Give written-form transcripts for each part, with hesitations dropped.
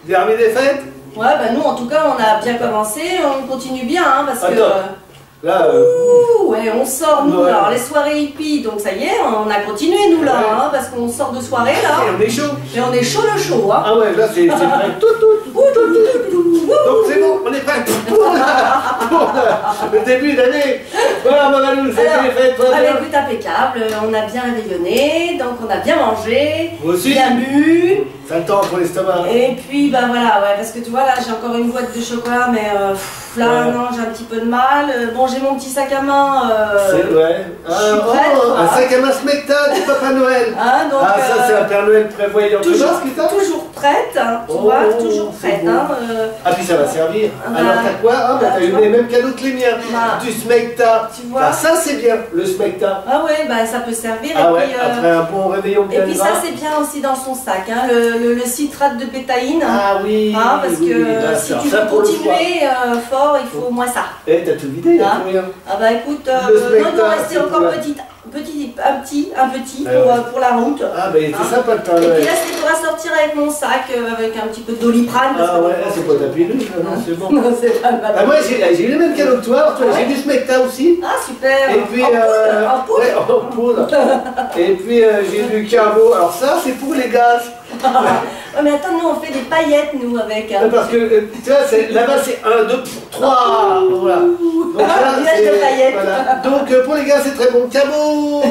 Dernier des fêtes? Ouais, bah nous en tout cas on a bien commencé, on continue bien hein, parce que... Là, ouais, on sort nous, ouais. alors les soirées hippies, donc ça y est, on a continué nous là, Ouais. hein, parce qu'on sort de soirée là. et on est chaud. Mais on est chaud le chaud hein. Ah ouais, là c'est prêt. Donc c'est bon, on est prêt pour le début d'année. Voilà, Mamalou, c'est les fêtes, toi Ah bah bien. écoute, impeccable, on a bien réveillonné, donc on a bien mangé, Moi aussi. bien bu. Ça le temps pour l'estomac. Et puis bah voilà, ouais, parce que tu vois là j'ai encore une boîte de chocolat, mais là Ouais. non, j'ai un petit peu de mal. Bon, j'ai mon petit sac à main. C'est vrai. je suis prête, quoi. Un sac à main Smecta du Papa Noël. Hein, donc, Ah, ça c'est un Père Noël prévoyant. toujours, Tu vois, toujours prête, hein, tu Oh, vois, toujours c'est prête. beau. Hein, Ah puis ça va servir. bah, Alors t'as quoi? Ah bah bah, t'as tu eu vois. les mêmes cadeaux que les miens. Bah, Du Smecta. tu vois. Ah, ça c'est bien, le Smecta. Ah ouais, bah ça peut servir. Ah et ouais, puis, après un bon réveillon et bien puis ça gras. c'est bien aussi dans son sac, hein, le citrate de pétaïne. Ah oui, Hein, parce oui, que oui, là, si ça, tu ça veux pour le foie. continuer fort, il faut au moins ça. Eh, t'as tout vidé, Hein y'a rien. Ah bah écoute, Le non, il nous Smecta, restait c'est encore quoi? un petit Ah ouais. pour la route. Ah bah il était Hein. sympa le Père Et puis Noël. là, c'est pour sortir avec mon sac, avec un petit peu de doliprane. parce Ah que ouais, bon, c'est pas ta pilule, non, c'est bon. Non, c'est pas mal. Ah moi j'ai eu les mêmes cadeaux que toi, toi Ah ouais. j'ai du Smecta aussi. Ah super. Et puis, en poudre. ouais, en poudre. Et puis j'ai du Carbo. Alors ça c'est pour les gaz. Ouais, mais attends, nous on fait des paillettes, nous, avec. Parce que tu vois, là-bas c'est 1, 2, 3. Voilà. Donc là, Village de paillettes. voilà. Donc pour les gars c'est très bon. Carbo.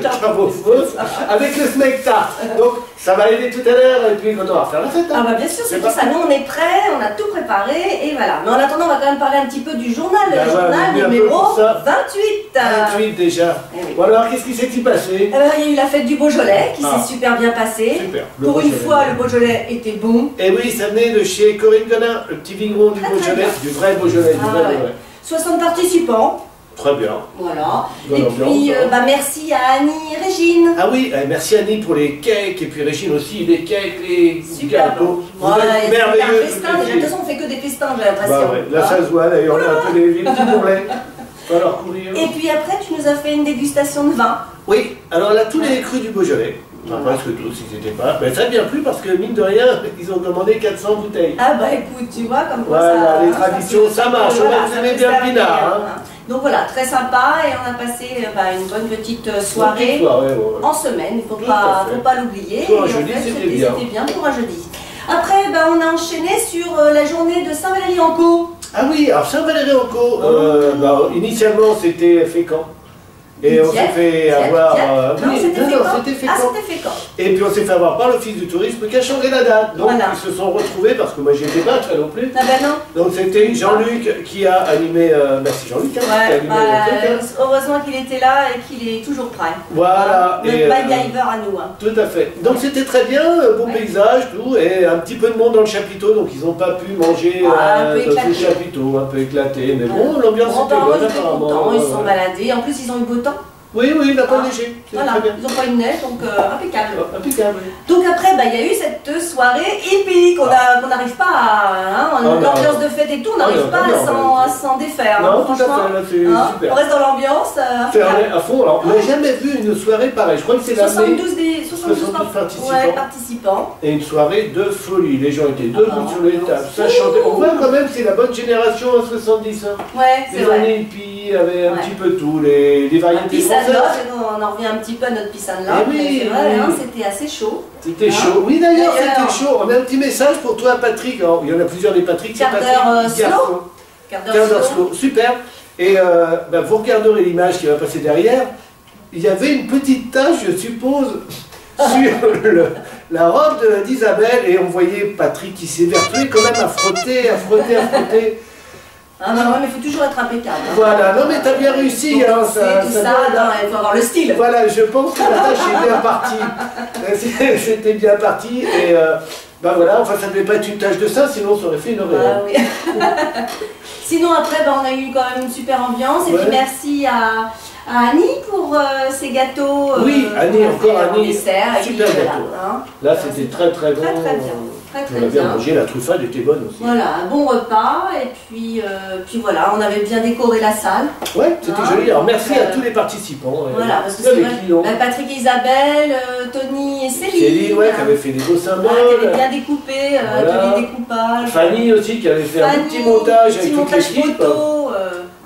Carbo fausse. Avec le Smecta. Donc ça va aider tout à l'heure. Et puis quand on va faire la fête. Ah bah bien sûr, c'est pour ça. Nous on est prêts, on a tout préparé et voilà. Mais en attendant, on va quand même parler un petit peu du journal, Bah le ouais, journal on est un peu numéro pour ça. 28. 28 déjà. Eh oui. Bon alors qu'est-ce qui s'est-il passé? Il y a eu la fête du Beaujolais qui Ah. s'est super bien passée. Super. Le Pour une Beaujolais. fois, le Beaujolais était bon. Et oui, ça venait de chez Corinne Gonin, le petit vigneron du Très, très Beaujolais, bien. du vrai Beaujolais, du Ah, vrai ouais. Beaujolais. 60 participants. Très bien. Voilà. Bonne Et ambiance, puis, hein. bah, merci à Annie et Régine. Ah oui, merci Annie pour les cakes, et puis Régine aussi, les cakes, les Super gâteaux. bon. Vous Ouais, êtes il y a un merveilleux. festin. toutes les De toute filles. façon, on fait que des festins, j'ai l'impression. Bah ouais, là Hein. ça se voit d'ailleurs, on a un peu les petits bourrelets. Faut leur courir. Et puis après, tu nous as fait une dégustation de vin. Oui, alors là, tous les crus du Beaujolais, enfin presque tous, si c'était pas, mais ça a bien plu parce que mine de rien, ils ont commandé 400 bouteilles. Ah bah écoute, tu vois, comme quoi Voilà, ça... les traditions, ça marche. voilà, Vous ça aimez peut bien le servir, pinard, hein. Donc voilà, très sympa et on a passé une bonne petite soirée Ouais. en semaine, il ne Tout à fait. faut pas l'oublier. Pour un Et en jeudi, fait, c'était bien. C'était bien pour un jeudi. Après, on a enchaîné sur la journée de Saint-Valéry-en-Caux. Ah oui, alors Saint-Valéry-en-Caux, initialement c'était Fécamp. Et on s'est fait avoir. Non, c'était Fécamp. c'était Ah, Fécamp. c'était Fécamp. Et puis on s'est fait avoir par l'Office du tourisme qui a changé la date. Donc Voilà. ils se sont retrouvés, parce que moi j'y étais pas très non plus. Ah ben non. Donc c'était Jean-Luc qui a animé. Merci Jean-Luc, hein, qui a Ouais, animé le truc. Hein. heureusement qu'il était là et qu'il est toujours prêt. Voilà. Notre et, MacGyver à nous. Hein. tout à fait. Donc c'était très bien, beau Ouais. paysage, tout, et un petit peu de monde dans le chapiteau, donc ils n'ont pas pu manger Ah, un peu dans éclaté. le chapiteau, un peu éclaté, mais bon, l'ambiance Bon, était apparemment, bonne ils étaient apparemment. contents, ils se sont Ouais. baladés. En plus, ils ont eu beau temps. Oui, il n'a pas Ah, neigé, c'est Voilà, très bien. ils n'ont pas eu de neige, donc impeccable. Impeccable. Donc après, il y a eu cette soirée épique qu'on n'arrive pas à... non. l'ambiance de fête et tout, on n'arrive non, pas non, à s'en défaire. Non, hein, tout à franchement. fait, là, c'est Hein, super. on reste dans l'ambiance. C'est à fond, alors on n'a jamais vu une soirée pareille, je crois que c'est la 72 participants. participants. Et une soirée de folie, les gens étaient Ah debout bah, sur les tables, ça chantait. On voit quand même c'est la bonne génération en 70. Hein. Ouais, c'est Les vrai. années hippies avaient un Ouais. petit peu tout, les variétés Pisane françaises. Love, on en revient un petit peu à notre Pisane Love, Eh oui, mais c'est vrai, oui. hein, c'était assez chaud. C'était Hein. chaud. Oui d'ailleurs D'ailleurs. c'était chaud. On a un petit message pour toi Patrick. Alors, il y en a plusieurs des Patrick. C'est Quart Patrick d'heure Garçon. Quart Quart d'heure d'heure slow. Super. Et vous regarderez l'image qui va passer derrière. Il y avait une petite tache, je suppose, sur la robe d'Isabelle. Et on voyait Patrick qui s'évertuait quand même à frotter. Ah non, ouais, mais il faut toujours être impeccable. Hein. Voilà, non mais t'as bien réussi. Pour Hein, danser, tout ça, doit- non, il faut avoir le style. Voilà, je pense que la tâche est bien partie. C'était bien parti. Et voilà, enfin ça ne devait pas être une tâche de ça, sinon ça aurait fait une Ah auréole. oui. Sinon après, on a eu quand même une super ambiance. Et Ouais. puis merci à Annie pour ses gâteaux. Oui, Annie, qu'on a encore fait en Annie. dessert. Et Super puis, gâteau. voilà, hein. Là c'était très très bon. Très très bien. très On a bien bien. mangé, la truffade était bonne aussi. Voilà, un bon repas, et puis voilà, on avait bien décoré la salle. Ouais, c'était Hein, joli. Alors merci donc, à tous les participants. Voilà, parce que Il y c'est avait vrai, qui, donc Patrick et Isabelle, Tony et Céline. Céline, ouais, qui hein. avait fait des beaux symboles. Qui avait bien découpé, Voilà. atelier découpage. Fanny aussi, qui avait fait un Fanny, petit montage avec toute montage l'équipe. photo.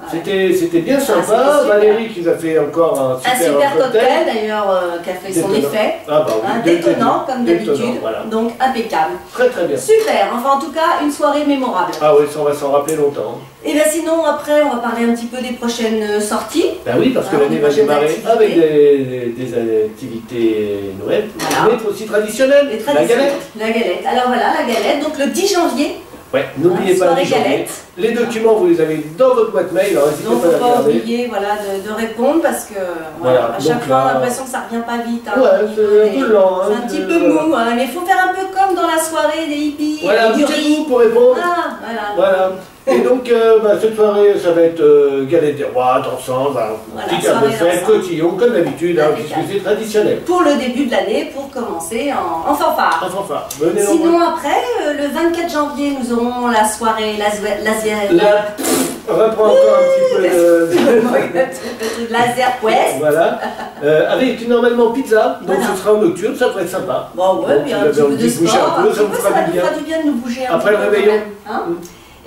C'était bien sympa. c'était super. Valérie qui nous a fait encore un Un super, super cocktail d'ailleurs qui a fait son Détonnant. effet. Ah bah oui, Hein, détonnant comme Détonnant, d'habitude, voilà. donc impeccable. Très très bien. Super, enfin en tout cas une soirée mémorable. Ah oui, ça on va s'en rappeler longtemps. Et bien sinon après on va parler un petit peu des prochaines sorties. Ben oui, parce que Ah, l'année des va prochaines démarrer activités. avec des activités Noël, Voilà. mais aussi traditionnelles. Les La traditionnelles. galette. La galette. Alors voilà, la galette, donc le 10 janvier. Ouais, n'oubliez pas soirée les janvier. galette. Les documents, vous les avez dans votre boîte mail, alors n'hésitez Donc pas à faut les pas regarder. oublier voilà, de répondre parce que Voilà, à chaque donc fois on a là- l'impression que ça revient pas vite. Hein, Ouais, au niveau c'est un des- peu lent. C'est hein, un petit peu mou, hein, mais il faut faire un peu comme dans la soirée des hippies. Voilà, avec du riz. bougez-vous pour répondre. Ah, voilà. Voilà. Et donc, cette soirée, ça va être galette des rois, dansant, Voilà, petit cœur de soirée fête, dansante. cotillon, comme d'habitude, hein, puisque Impeccable. c'est traditionnel. Pour le début de l'année, pour commencer en fanfare. En fanfare. Venez nombreux. Sinon après, le 24 janvier, nous aurons la soirée laser. Là, on reprend encore un petit peu de... Laser Quest. Voilà. Avec normalement pizza, donc Voilà. ce sera en nocturne, ça devrait être sympa. Bon ouais, Donc, puis vous un avez petit peu envie de de bouger sport, un peu, ça vous fera du bien. fera du bien de nous bouger un Après petit le peu réveillon. quand même, hein.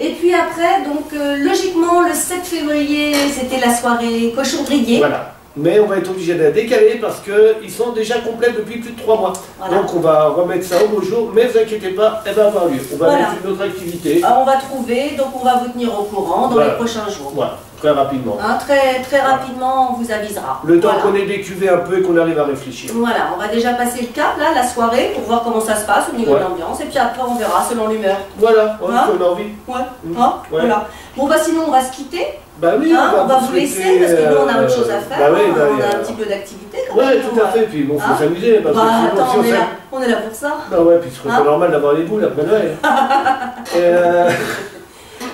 Et puis après, donc logiquement, le 7 février, c'était la soirée cochon grillé. Voilà. Mais on va être obligé de la décaler parce qu'ils sont déjà complets depuis plus de 3 mois. Voilà. Donc on va remettre ça au beau jour, mais ne vous inquiétez pas, elle va avoir lieu. On va Voilà. mettre une autre activité. On va trouver, donc on va vous tenir au courant dans Voilà. les prochains jours. Voilà, très rapidement. Hein, très rapidement, on vous avisera. Le temps Voilà. qu'on ait décuvé un peu et qu'on arrive à réfléchir. Voilà, on va déjà passer le cap, là, la soirée, pour voir comment ça se passe au niveau Ouais. de l'ambiance, et puis après on verra selon l'humeur. Voilà, on Hein a envie. Ouais, Mm. hein, Ouais. voilà. Bon bah sinon on va se quitter, Bah oui, hein, on va vous laisser, souhaiter, parce que nous on a autre chose à faire, Bah oui, hein, bah, on y a un petit peu d'activité quand Ouais, même. tout à fait, puis bon, faut Hein s'amuser, parce que Bah sinon, attends, si on on est s'amuse- là, on est là pour ça. Bah ouais, puis ce serait Hein pas normal d'avoir les boules après Noël.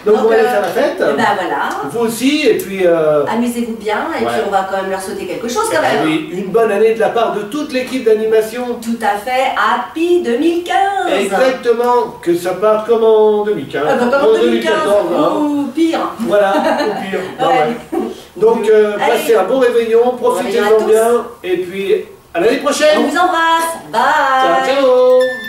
Donc on va aller faire la fête. Et ben voilà, Vous aussi, et puis... amusez-vous bien, et Ouais. puis on va quand même leur souhaiter quelque chose quand eh même. oui, une bonne année de la part de toute l'équipe d'animation. Tout à fait, Happy 2015. Exactement, que ça parte comme en 2015. Ah bah, comme en 2015, 2014, hein. ou pire. Voilà, au pire. Bah Ouais. ouais. Donc, Allez. passez un bon réveillon, réveillon à profitez-en tous. bien, et puis à l'année prochaine. On vous embrasse, bye. Ciao, ciao.